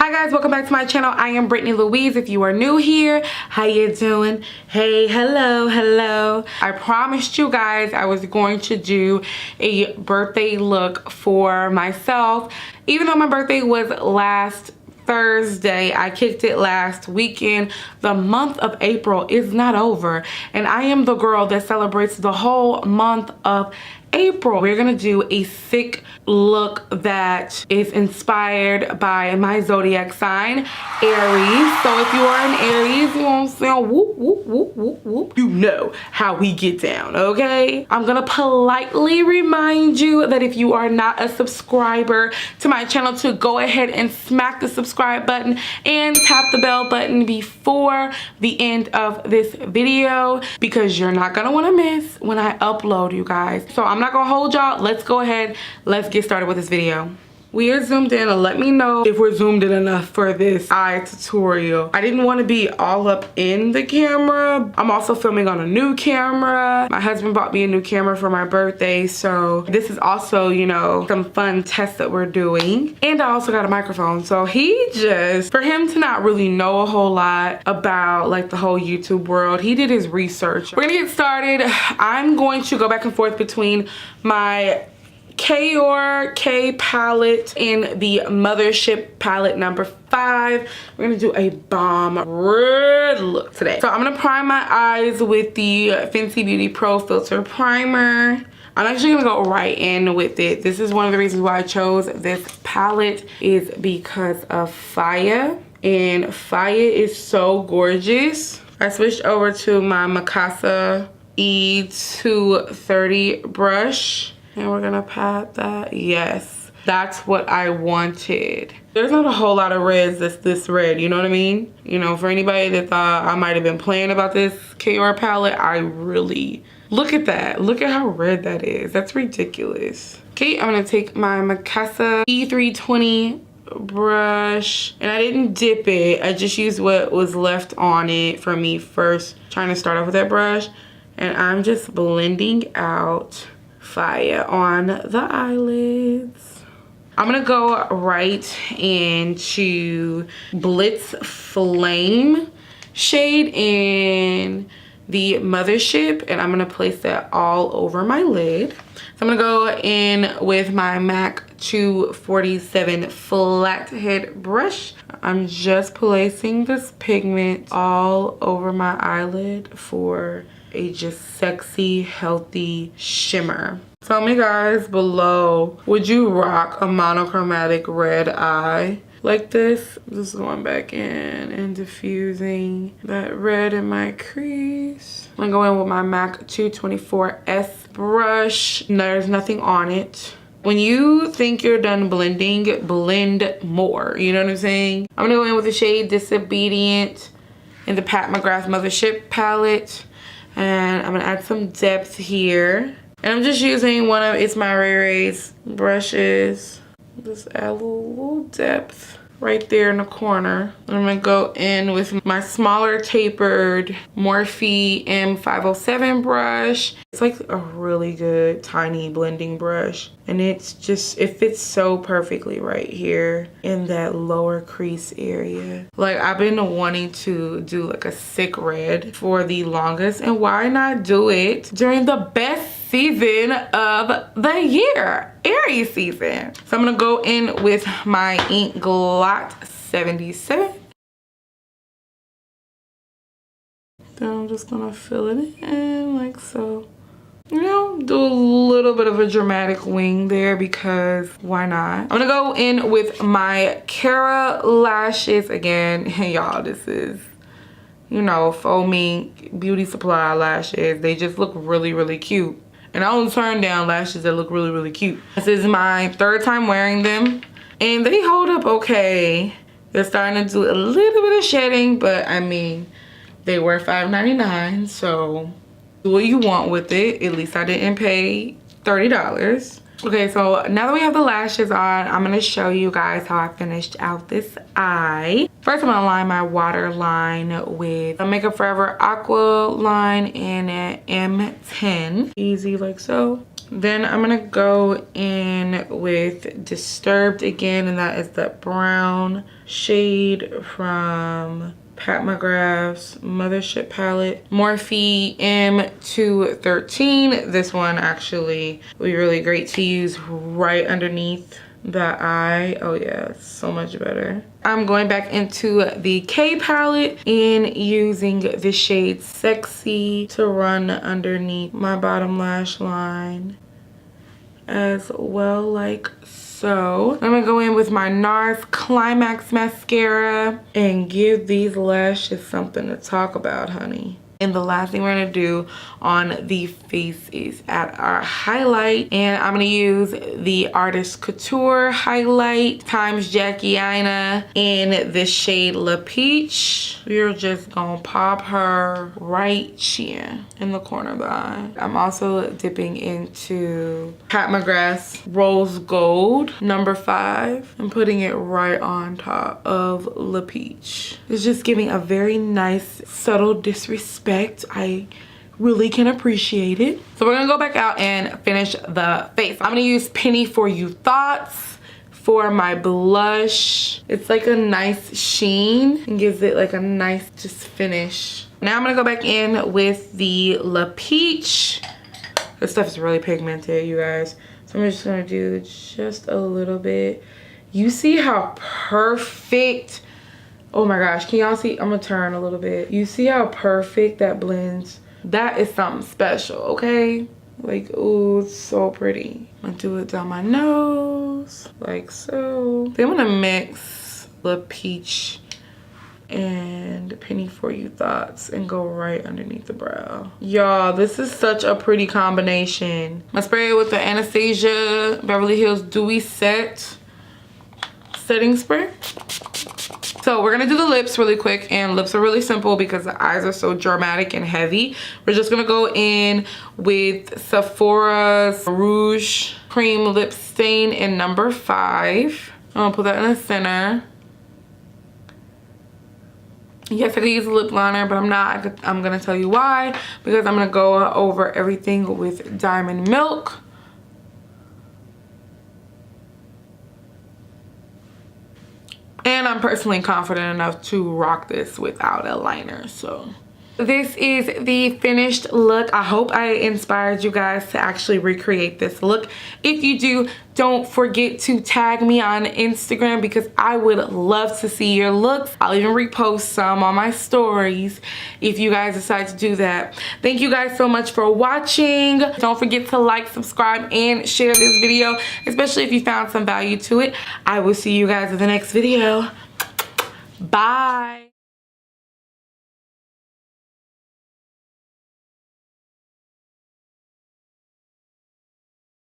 Hi guys, welcome back to my channel. I am Brittany Louise. If you are new here, how you doing? Hey, hello. I promised you guys I was going to do a birthday look for myself. Even though my birthday was last Thursday, I kicked it last weekend. The month of April is not over, and I am the girl that celebrates the whole month of April. We're gonna do a sick look that is inspired by my zodiac sign, Aries. So if you are an Aries, you know what I'm saying, whoop, whoop, whoop, whoop, whoop, you know how we get down, okay? I'm gonna politely remind you that if you are not a subscriber to my channel, to go ahead and smack the subscribe button and tap the bell button before the end of this video, because you're not gonna wanna miss when I upload, you guys. So I'm not gonna hold y'all. Let's go ahead, let's get started with this video. We are zoomed in, and let me know if we're zoomed in enough for this eye tutorial. I didn't want to be all up in the camera. I'm also filming on a new camera. My husband bought me a new camera for my birthday, so this is also, you know, some fun tests that we're doing. And I also got a microphone, so for him to not really know a whole lot about like the whole YouTube world, he did his research. We're gonna get started. I'm going to go back and forth between my K palette and the Mothership palette number 5. We're gonna do a bomb red look today. So I'm gonna prime my eyes with the Fenty Beauty Pro Filter Primer. I'm actually gonna go right in with it. This is one of the reasons why I chose this palette, is because of Faya. And Faya is so gorgeous. I switched over to my Mikasa E230 brush. And we're gonna pat that. Yes, that's what I wanted. There's not a whole lot of reds that's this red, you know what I mean? You know, for anybody that thought I might have been playing about this KR palette, I really, look at that. Look at how red that is. That's ridiculous. Okay, I'm gonna take my Mikasa E320 brush, and I didn't dip it. I just used what was left on it for me first, trying to start off with that brush. And I'm just blending out Fire on the eyelids. I'm gonna go right into Blitz Flame shade in the Mothership, and I'm gonna place that all over my lid. So I'm gonna go in with my MAC 247 flathead brush. I'm just placing this pigment all over my eyelid for a just sexy, healthy shimmer. Tell me guys below, would you rock a monochromatic red eye like this? Just going back in and diffusing that red in my crease. I'm gonna go in with my MAC 224S brush. There's nothing on it. When you think you're done blending, blend more, you know what I'm saying? I'm gonna go in with the shade Disobedient in the Pat McGrath Mothership palette. And I'm gonna add some depth here. And I'm just using one of It's My Ray Ray's brushes. Just add a little depth right there in the corner. And I'm gonna go in with my smaller tapered Morphe M507 brush. It's like a really good tiny blending brush. And it's just, it fits so perfectly right here in that lower crease area. Like, I've been wanting to do like a sick red for the longest, and why not do it during the best season of the year, Aries season. So I'm gonna go in with my Ink Glot 77. Then I'm just gonna fill it in like so. You know, do a little bit of a dramatic wing there, because why not? I'm gonna go in with my Cara lashes again. Y'all, this is, you know, foaming beauty supply lashes. They just look really, really cute. And I don't turn down lashes that look really, really cute. This is my 3rd time wearing them, and they hold up okay. They're starting to do a little bit of shedding, but I mean, they were $5.99, so do what you want with it. At least I didn't pay $30. Okay, so now that we have the lashes on, I'm gonna show you guys how I finished out this eye. First, I'm gonna line my waterline with a Makeup Forever Aqua line in an M10. Easy like so. Then I'm gonna go in with Disturbed again, and that is that brown shade from Pat McGrath's Mothership palette. Morphe M213. This one actually would be really great to use right underneath the eye. Oh yeah, it's so much better. I'm going back into the K palette and using the shade Sexy to run underneath my bottom lash line as well, like so. I'm gonna go in with my NARS Climax mascara and give these lashes something to talk about, honey. And the last thing we're gonna do on the face is add our highlight, and I'm gonna use the Artist Couture highlight times Jackie Aina in the shade La Peach. We're just gonna pop her right here in the corner of the eye. I'm also dipping into Pat McGrath's Rose Gold number 5 and putting it right on top of La Peach. It's just giving a very nice subtle disrespect. I really can appreciate it. So we're gonna go back out and finish the face. I'm gonna use Penny For You Thoughts for my blush. It's like a nice sheen and gives it like a nice just finish. Now I'm gonna go back in with the La Peach. This stuff is really pigmented, you guys. So I'm just gonna do just a little bit. You see how perfect, oh my gosh, can y'all see? I'm gonna turn a little bit. You see how perfect that blends? That is something special, okay? Like, oh, it's so pretty. I'm gonna do it down my nose, like so. Then I'm gonna mix the peach and Penny For You Thoughts and go right underneath the brow. Y'all, this is such a pretty combination. I'm gonna spray it with the Anastasia Beverly Hills Dewy setting spray. So we're gonna do the lips really quick, and lips are really simple because the eyes are so dramatic and heavy. We're just gonna go in with Sephora's Rouge Cream Lip Stain in number 5. I'm gonna put that in the center. Yes, I could use a lip liner, but I'm not. I'm gonna tell you why, because I'm gonna go over everything with Diamond Milk. And I'm personally confident enough to rock this without a liner, so. This is the finished look. I hope I inspired you guys to actually recreate this look. If you do, don't forget to tag me on Instagram because I would love to see your looks. I'll even repost some on my stories if you guys decide to do that. Thank you guys so much for watching. Don't forget to like, subscribe, and share this video, especially if you found some value to it. I will see you guys in the next video. Bye.